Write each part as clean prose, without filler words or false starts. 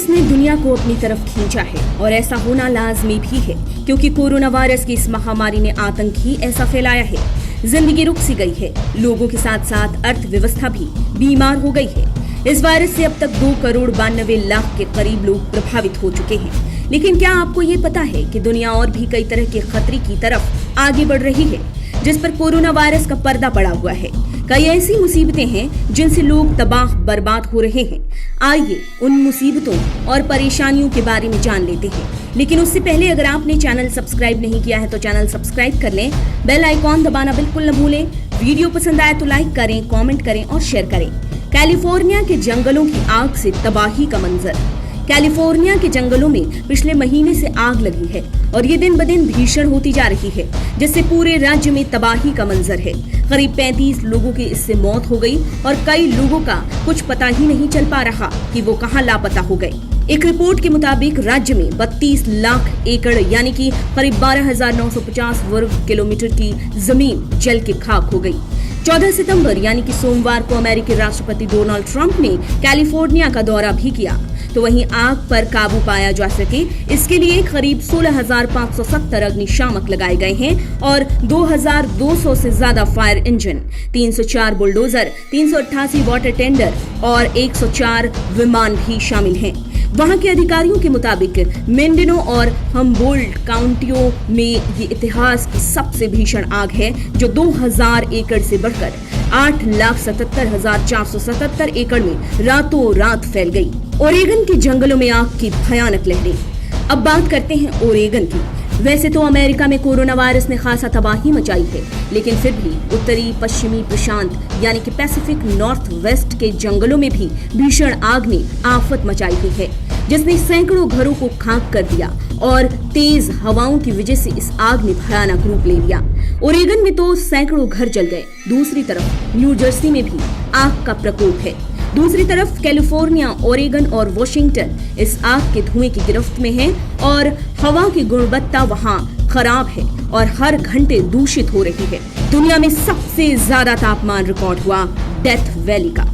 Virus ने दुनिया को अपनी तरफ खींचा है और ऐसा होना लाजमी भी है क्योंकि कोरोना वायरस की इस महामारी ने आतंक ही ऐसा फैलाया है। जिंदगी रुक सी गई है, लोगों के साथ साथ अर्थव्यवस्था भी बीमार हो गई है। इस वायरस से अब तक 2,92,00,000 के करीब लोग प्रभावित हो चुके हैं। लेकिन क्या आपको ये पता है कि दुनिया और भी कई तरह के खतरे की तरफ आगे बढ़ रही है, जिस पर कोरोना वायरस का पर्दा पड़ा हुआ है। कई ऐसी मुसीबतें हैं जिनसे लोग तबाह बर्बाद हो रहे हैं। आइए उन मुसीबतों और परेशानियों के बारे में जान लेते हैं। लेकिन उससे पहले अगर आपने चैनल सब्सक्राइब नहीं किया है तो चैनल सब्सक्राइब कर लें, बेल आइकॉन दबाना बिल्कुल न भूलें। वीडियो पसंद आए तो लाइक करें, कमेंट करें और शेयर करें। कैलिफोर्निया के जंगलों की आग से तबाही का मंजर। कैलिफोर्निया के जंगलों में पिछले महीने से आग लगी है और ये दिन ब दिन भीषण होती जा रही है, जिससे पूरे राज्य में तबाही का मंजर है। करीब 35 लोगों की इससे मौत हो गई और कई लोगों का कुछ पता ही नहीं चल पा रहा कि वो कहां लापता हो गए। एक रिपोर्ट के मुताबिक राज्य में 32 लाख एकड़ यानी कि करीब 12,950 वर्ग किलोमीटर की जमीन जल के खाक हो गई। 14 सितंबर यानी कि सोमवार को अमेरिकी राष्ट्रपति डोनाल्ड ट्रंप ने कैलिफोर्निया का दौरा भी किया, तो वहीं आग पर काबू पाया जा सके इसके लिए करीब 16,570 अग्निशामक लगाए गए हैं और 2,200 से ज्यादा fire engine, 304 bulldozer, 388 water tender और 104 विमान भी शामिल हैं। वहां के अधिकारियों के मुताबिक मेंडिनो और हम्बोल्ट काउंटियों में ये इतिहास की सबसे भीषण आग है, जो 2,000 एकड़ से बढ़कर 8,77,477 एकड़ में रातों रात फैल गई। ओरेगन के जंगलों में आग की भयानक लहरें। अब बात करते हैं ओरेगन की। वैसे तो अमेरिका में कोरोना वायरस ने खासा तबाही मचाई है, लेकिन फिर भी उत्तरी पश्चिमी प्रशांत यानी कि पैसिफिक नॉर्थ वेस्ट के जंगलों में भी भीषण आग ने आफत मचाई हुई है, जिसने सैकड़ों घरों को खाक कर दिया और तेज हवाओं की वजह से इस आग ने भयानक रूप ले लिया। ओरेगन में तो सैकड़ों घर जल गए। दूसरी तरफ न्यू जर्सी में भी आग का प्रकोप है। दूसरी तरफ कैलिफोर्निया, ओरेगन और वॉशिंगटन इस आग के धुएं की गिरफ्त में हैं और हवा की गुणवत्ता वहां खराब है और हर घंटे दूषित हो रही है। दुनिया में सबसे ज्यादा तापमान रिकॉर्ड हुआ डेथ वैली का।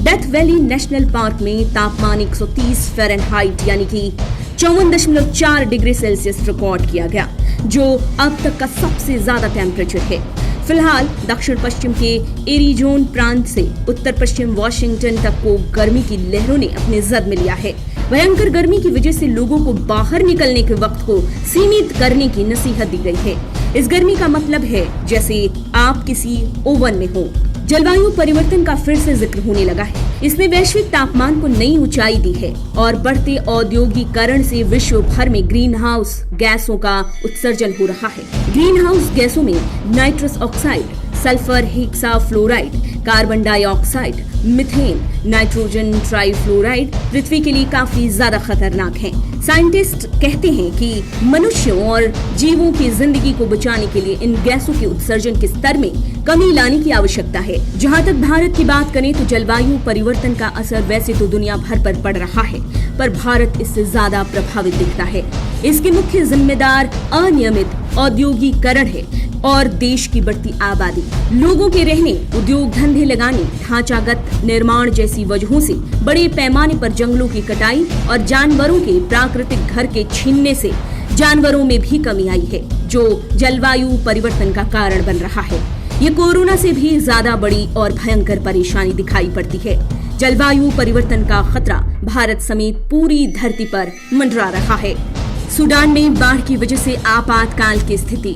डेथ वैली नेशनल पार्क में तापमान 130 फ़ारेनहाइट यानी कि 54.4 डिग्री सेल्सियस रिकॉर्ड किया गया, जो अब तक का सबसे ज्यादा टेम्परेचर है। फिलहाल दक्षिण पश्चिम के एरिजोन प्रांत से उत्तर पश्चिम वाशिंगटन तक को गर्मी की लहरों ने अपने जद में लिया है। भयंकर गर्मी की वजह से लोगों को बाहर निकलने के वक्त को सीमित करने की नसीहत दी गई है। इस गर्मी का मतलब है जैसे आप किसी ओवन में हो। जलवायु परिवर्तन का फिर से जिक्र होने लगा है। इसने वैश्विक तापमान को नई ऊंचाई दी है और बढ़ते औद्योगिकरण से विश्व भर में ग्रीन हाउस गैसों का उत्सर्जन हो रहा है। ग्रीन हाउस गैसों में nitrous oxide, sulphur hexafluoride, carbon dioxide, methane, nitrogen trifluoride पृथ्वी के लिए काफी ज्यादा खतरनाक हैं। साइंटिस्ट कहते हैं कि मनुष्यों और जीवों की जिंदगी को बचाने के लिए इन गैसों के उत्सर्जन के स्तर में कमी लाने की आवश्यकता है। जहां तक भारत की बात करें तो जलवायु परिवर्तन का असर वैसे तो दुनिया भर पर पड़ रहा है, पर भारत इससे ज्यादा प्रभावित दिखता है। इसके मुख्य जिम्मेदार अनियमित औद्योगिकरण है और देश की बढ़ती आबादी। लोगों के रहने, उद्योग धंधे लगाने, ढांचागत निर्माण जैसी वजहों से बड़े पैमाने पर जंगलों की कटाई और जानवरों के प्राकृतिक घर के छीनने से जानवरों में भी कमी आई है, जो जलवायु परिवर्तन का कारण बन रहा है। ये कोरोना से भी ज्यादा बड़ी और भयंकर परेशानी दिखाई पड़ती है। जलवायु परिवर्तन का खतरा भारत समेत पूरी धरती पर मंडरा रहा है। सूडान में बाढ़ की वजह से आपातकाल की स्थिति।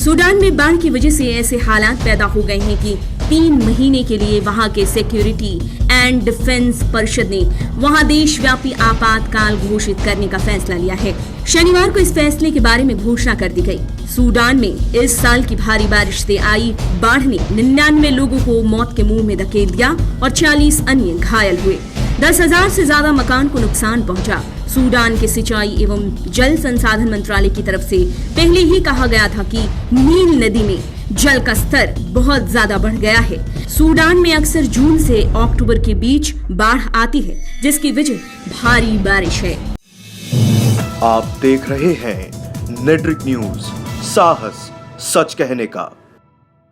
सूडान में बाढ़ की वजह से ऐसे हालात पैदा हो गए हैं कि 3 महीने के लिए वहां के सिक्योरिटी एंड डिफेंस परिषद ने वहां देशव्यापी आपातकाल घोषित करने का फैसला लिया है। शनिवार को इस फैसले के बारे में घोषणा कर दी गई। सूडान में इस साल की भारी बारिश से आई बाढ़ ने 99 लोगों को मौत के मुंह में धकेल दिया और 40 अन्य घायल हुए। 10,000 से ज्यादा मकान को नुकसान पहुंचा। सूडान के सिंचाई एवं जल संसाधन मंत्रालय की तरफ से पहले ही कहा गया था कि नील नदी में जल का स्तर बहुत ज्यादा बढ़ गया है। सूडान में अक्सर जून से अक्टूबर के बीच बाढ़ आती है, जिसकी वजह भारी बारिश है। आप देख रहे हैं नेट्रिक न्यूज, साहस सच कहने का।